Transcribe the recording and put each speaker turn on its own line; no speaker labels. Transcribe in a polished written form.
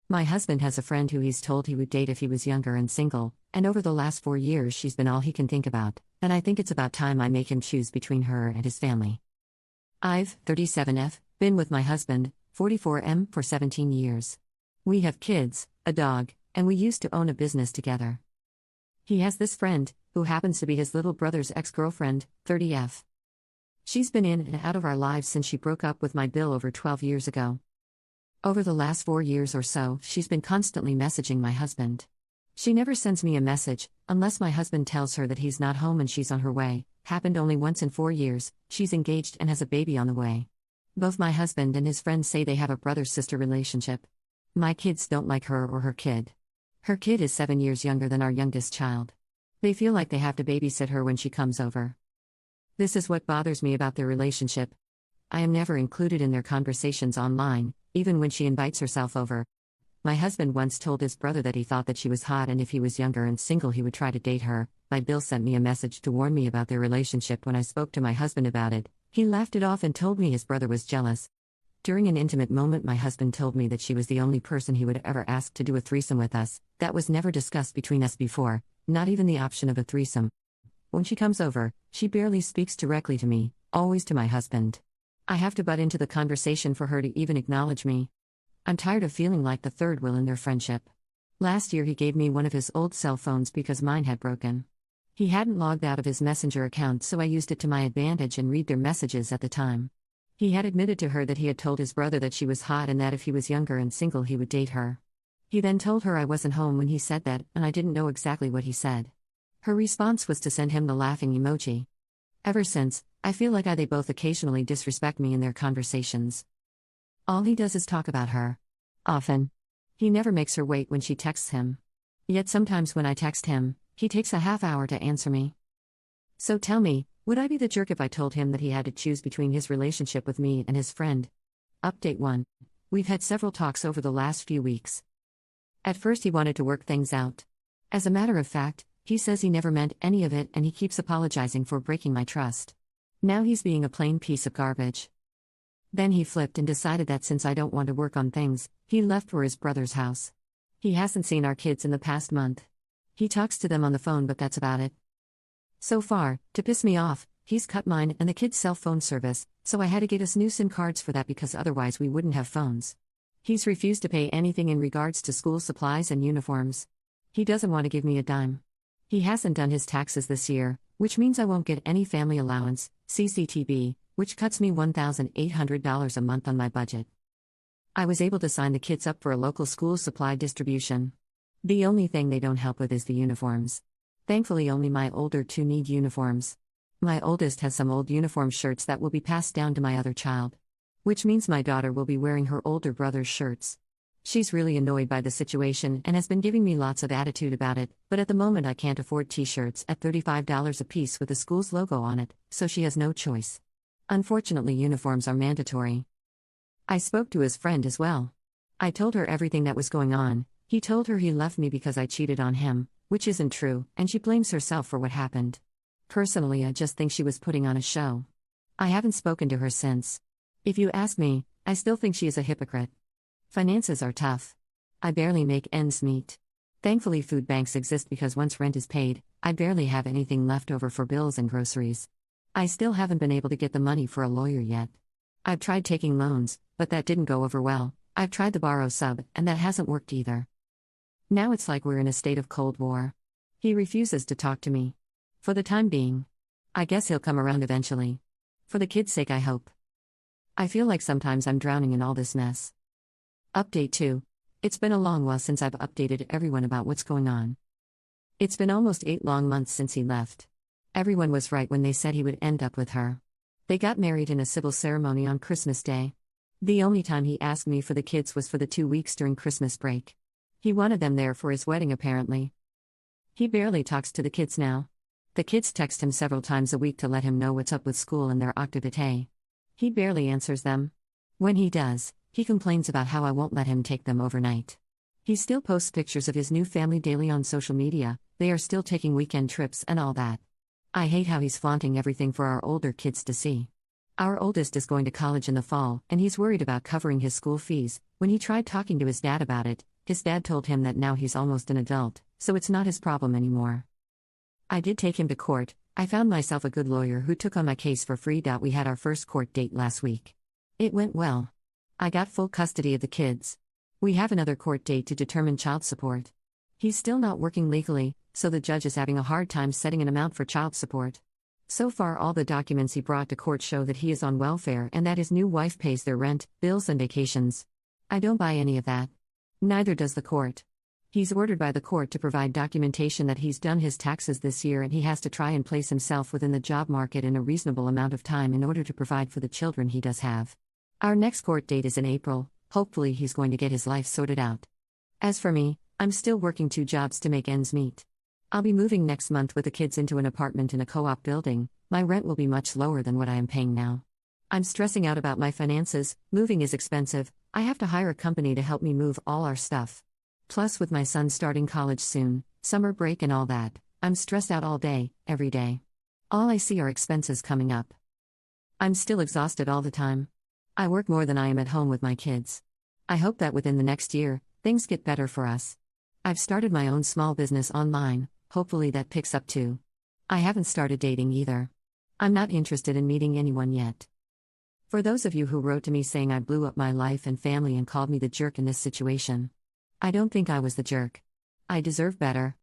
My husband has a friend who he's told he would date if he was younger and single, and over the last 4 years she's been all he can think about, and I think it's about time I make him choose between her and his family. I've, 37F, been with my husband, 44M, for 17 years. We have kids, a dog, and we used to own a business together. He has this friend, who happens to be his little brother's ex-girlfriend, 30F. She's been in and out of our lives since she broke up with my Bill over 12 years ago. Over the last 4 years or so, she's been constantly messaging my husband. She never sends me a message, unless my husband tells her that he's not home and she's on her way. Happened only once in 4 years. She's engaged and has a baby on the way. Both my husband and his friends say they have a brother-sister relationship. My kids don't like her or her kid. Her kid is 7 years younger than our youngest child. They feel like they have to babysit her when she comes over. This is what bothers me about their relationship. I am never included in their conversations online, even when she invites herself over. My husband once told his brother that he thought that she was hot and if he was younger and single he would try to date her. My Bill sent me a message to warn me about their relationship when I spoke to my husband about it. He laughed it off and told me his brother was jealous. During an intimate moment my husband told me that she was the only person he would ever ask to do a threesome with us. That was never discussed between us before, not even the option of a threesome. When she comes over, she barely speaks directly to me, always to my husband. I have to butt into the conversation for her to even acknowledge me. I'm tired of feeling like the third wheel in their friendship. Last year he gave me one of his old cell phones because mine had broken. He hadn't logged out of his Messenger account, so I used it to my advantage and read their messages at the time. He had admitted to her that he had told his brother that she was hot and that if he was younger and single he would date her. He then told her I wasn't home when he said that, and I didn't know exactly what he said. Her response was to send him the laughing emoji. Ever since, I feel like they both occasionally disrespect me in their conversations. All he does is talk about her. Often. He never makes her wait when she texts him. Yet sometimes when I text him, he takes a half hour to answer me. So tell me, would I be the jerk if I told him that he had to choose between his relationship with me and his friend? Update 1. We've had several talks over the last few weeks. At first he wanted to work things out. As a matter of fact, he says he never meant any of it and he keeps apologizing for breaking my trust. Now he's being a plain piece of garbage. Then he flipped and decided that since I don't want to work on things, he left for his brother's house. He hasn't seen our kids in the past month. He talks to them on the phone, but that's about it. So far, to piss me off, he's cut mine and the kids' cell phone service, so I had to get us new SIM cards for that because otherwise we wouldn't have phones. He's refused to pay anything in regards to school supplies and uniforms. He doesn't want to give me a dime. He hasn't done his taxes this year, which means I won't get any family allowance, CCTB, which cuts me $1,800 a month on my budget. I was able to sign the kids up for a local school supply distribution. The only thing they don't help with is the uniforms. Thankfully only my older two need uniforms. My oldest has some old uniform shirts that will be passed down to my other child. Which means my daughter will be wearing her older brother's shirts. She's really annoyed by the situation and has been giving me lots of attitude about it, but at the moment I can't afford t-shirts at $35 a piece with the school's logo on it, so she has no choice. Unfortunately, uniforms are mandatory. I spoke to his friend as well. I told her everything that was going on. He told her he left me because I cheated on him, which isn't true, and she blames herself for what happened. Personally, I just think she was putting on a show. I haven't spoken to her since. If you ask me, I still think she is a hypocrite. Finances are tough. I barely make ends meet. Thankfully, food banks exist because once rent is paid, I barely have anything left over for bills and groceries. I still haven't been able to get the money for a lawyer yet. I've tried taking loans, but that didn't go over well. I've tried the borrow sub, and that hasn't worked either. Now it's like we're in a state of Cold War. He refuses to talk to me. For the time being. I guess he'll come around eventually. For the kids' sake, I hope. I feel like sometimes I'm drowning in all this mess. Update 2. It's been a long while since I've updated everyone about what's going on. It's been almost 8 long months since he left. Everyone was right when they said he would end up with her. They got married in a civil ceremony on Christmas Day. The only time he asked me for the kids was for the 2 weeks during Christmas break. He wanted them there for his wedding apparently. He barely talks to the kids now. The kids text him several times a week to let him know what's up with school and their activité. He barely answers them. When he does, he complains about how I won't let him take them overnight. He still posts pictures of his new family daily on social media. They are still taking weekend trips and all that. I hate how he's flaunting everything for our older kids to see. Our oldest is going to college in the fall, and he's worried about covering his school fees. When he tried talking to his dad about it, His dad told him that now he's almost an adult, so it's not his problem anymore. I did take him to court. I found myself a good lawyer who took on my case for free. We had our first court date last week. It went well. I got full custody of the kids. We have another court date to determine child support. He's still not working legally, so the judge is having a hard time setting an amount for child support. So far, all the documents he brought to court show that he is on welfare and that his new wife pays their rent, bills, and vacations. I don't buy any of that. Neither does the court. He's ordered by the court to provide documentation that he's done his taxes this year and he has to try and place himself within the job market in a reasonable amount of time in order to provide for the children he does have. Our next court date is in April. Hopefully he's going to get his life sorted out. As for me, I'm still working 2 jobs to make ends meet. I'll be moving next month with the kids into an apartment in a co-op building. My rent will be much lower than what I am paying now. I'm stressing out about my finances. Moving is expensive. I have to hire a company to help me move all our stuff. Plus, with my son starting college soon, summer break and all that, I'm stressed out all day, every day. All I see are expenses coming up. I'm still exhausted all the time. I work more than I am at home with my kids. I hope that within the next year, things get better for us. I've started my own small business online, hopefully that picks up too. I haven't started dating either. I'm not interested in meeting anyone yet. For those of you who wrote to me saying I blew up my life and family and called me the jerk in this situation, I don't think I was the jerk. I deserve better.